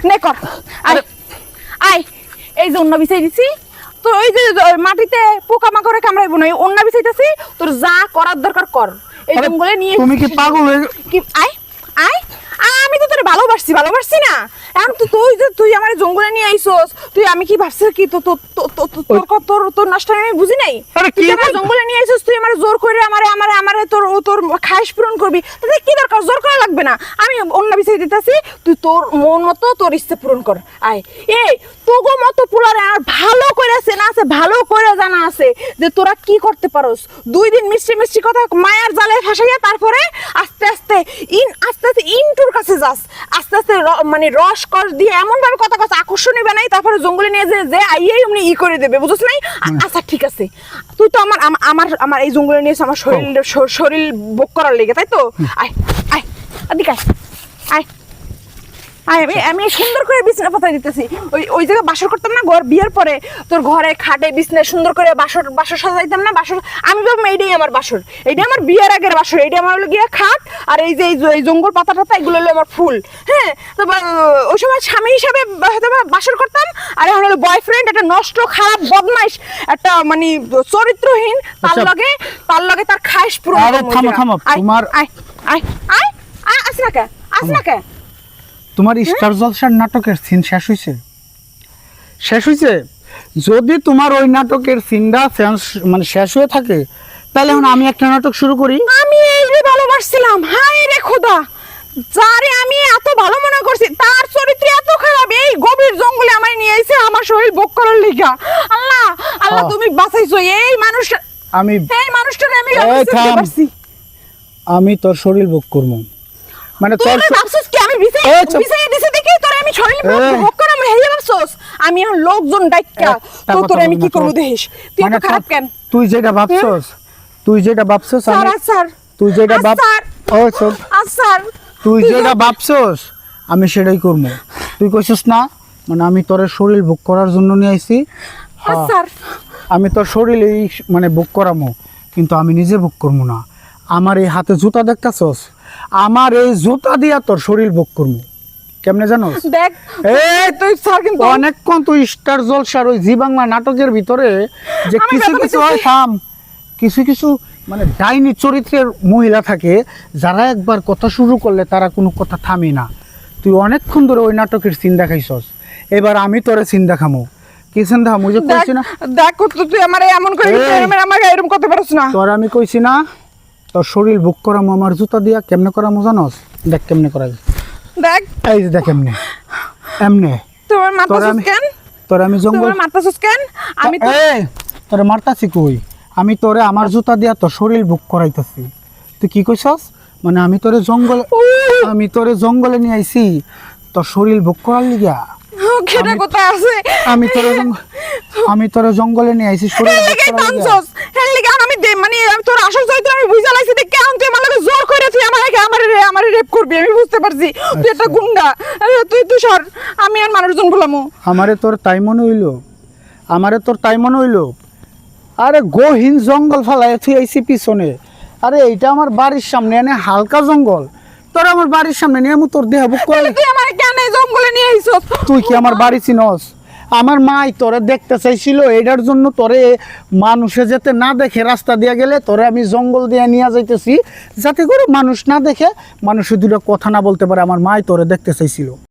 নে কর আয় আয় এই যে অন্য বিছাই দিছি তো ওই যে মাটিতে পোকামাকড়ে কামড়াইবো না অন্য বিছাইতেছি তোর যা করার দরকার কর এই জঙ্গলে নিয়ে তুমি কি পাগল হয়ে কি আয় আয় আমি তো তোরে ভালোবাসছি না এখন তো তুই আমার জঙ্গলে নিয়ে আইছস তুই আমি কি ভাবছিস কি তো তোর নষ্ট আমি বুঝি নাই তুই আমার জঙ্গলে নিয়ে আইছস তুই আমার জোর করে আমারে তোর খায়েশ পূরণ করবি তাতে কি দরকার জোর করা লাগবে না আমি অন্য বিছাই দিতেছি তুই তোর মন মতো তোর ইচ্ছে পূরণ কর আয় এই তোগো মতো পুলারে আর ভালো করে চেনা আছে ভালো করে জানা আছে যে তোরা কি করতে পারোস 2 দিন মিষ্টি কথা মায়ার জালে ফাঁসাইয়া তারপরে আস্তে আস্তে ইনটুর কাছে যাস আস্তে আস্তে মানে রস কর দিয়ে এমন ভাবে কথা আকর্ষণীয় বানাই তারপরে জঙ্গলে নিয়ে যে আইয়াই এমনি করে দেবে বুঝছ নাই আচ্ছা ঠিক আছে তুই তো আমার এই জঙ্গলে নিয়ে আমার শরীর বুক করার লেগে তাই তো আয় আয় এদিকে আয় আমি সুন্দর করে বিছানা পাতা দিতেছি ওই জায়গায় বাসর করতাম না ঘর বিয়ের পরে তোর ঘরে খাটে বিছানা সুন্দর করে বাসর সাজাইতাম না বাসর আমি ভাবলাম এইটাই আমার বাসর এইটা আমার বিয়ের আগের বাসর এইটা আমার হলো গিয়ে খাট আর এই যে এই জঙ্গল পাতা এগুলো হলো আমার ফুল হ্যাঁ তো ওই সময় স্বামী হিসাবে বাসর করতাম আর এখন হলো বয়ফ্রেন্ড একটা নষ্ট খারাপ বদমাইশ একটা মানে চরিত্রহীন তার লগে তার খায়েশ পুরো তোমার আসনা কে তোমার স্টার জলসার নাটকের সিন শেষ হয়েছে যদি তোমার ওই নাটকের সিনটা মানে শেষ হয়ে থাকে তাহলে এখন আমি একটা নাটক শুরু করি আমি এই রে ভালোবাসছিলাম হায় রে খোদা যারে আমি এত ভালো মনে করছি তার চরিত্র এত খারাপ এই গভীর জঙ্গলে আমায় নিয়ে আইছে আমার শরীর বক করার লিগা আল্লাহ তুমি বাঁচাইছো এই মানুষটারে আমি বুঝতে পারছি আমি তোর শরীর বক করব মানে তোর ভাবছস কি আমি বিছাই দিছি দেখি তোরে আমি শরীর বক করা আমি হেই ভাবছস আমি এখন লোকজন ডাইক্কা তো তোরে আমি কি করব দেখিস তুই তো খারাপ কেন তুই যেটা ভাবছস স্যার তুই যেটা তুই যেটা ভাবছস আমি সেটাই করব তুই কইছস না মানে আমি তোর শরীর বুক করার জন্য নিয়ে আইছি স্যার আমি তোর শরীর এই মানে বুক করামু কিন্তু আমি নিজে বুক করব না আমার এই হাতে জুতা দেখতাছস আমার এই জুতা দিয়া তোর শরীর বুক করব কেমনে জানোস দেখ এই তুই স্যার কিন্তু অনেকক্ষণ তুই স্টার জলসার ওই জি বাংলা নাটকের ভিতরে যে কিছু হয় কিছু মানে ডাইনি চরিত্রের মহিলা থাকে যারা একবার কথা শুরু করলে তারা কোনো কথা থামে না তুই অনেকক্ষণ ধরে ওই নাটকের সিন দেখাইছস এবার আমি তোরে সিন দেখামু কি সিন দেখামু যে কইছি না দেখ তুই আমারে এমন করে আমাকে এরকম করতে পারছ না তোর আমি কইছি না তোর শরীর বুক করামু আমার জুতা দিয়া কেমনে করামু জানোস দেখ কেমনে করা দেখ এই যে দেখ এমনে তোমার মাথাছস কেন তোর আমি জঙ্গল তোমার মাথাছস কেন আমি তো তোর মারতাছি কই আমি তোরে আমার জুতা দিয়া তোর শরীর বুক করাইতাছি তুই কি কইছস মানে আমি তোরে জঙ্গলে নিয়ে আইছি তোর শরীর বুক করার লিগা কেডা কথা আছে আমি তোরে জঙ্গলে নিয়ে আইছি শরীর বুক করার লিগা আমি মানে তোর আসল চরিত্র আমি বুঝা লাইছি দেখে আমি তুই আমার লগে জোর করে তুই আমারে রেপ করবি আমি বুঝতে পারছি তুই একটা গুন্ডা তুই সর আমি আর মানুষজন বলামু আমারে তোর তাই মনে হইলো আরে গহীন জঙ্গল ফালাই তুই আইছি পিছনে আরে এইটা আমার বাড়ির সামনে এনে হালকা জঙ্গল তোর আমার বাড়ির সামনে নিয়ে আমি তোর দেহ বুক করে তুই আমার কেন জঙ্গলে নিয়ে আইছস তুই কি আমার বাড়ি চিনস আমার মাই তোরে দেখতে চাইছিল এটার জন্য তোরে মানুষে যেতে না দেখে রাস্তা দিয়ে গেলে তোরে আমি জঙ্গল দিয়ে নিয়ে যাইতেছি যাতে করে মানুষ না দেখে মানুষের দুটো কথা না বলতে পারে আমার মাই তোরে দেখতে চাইছিল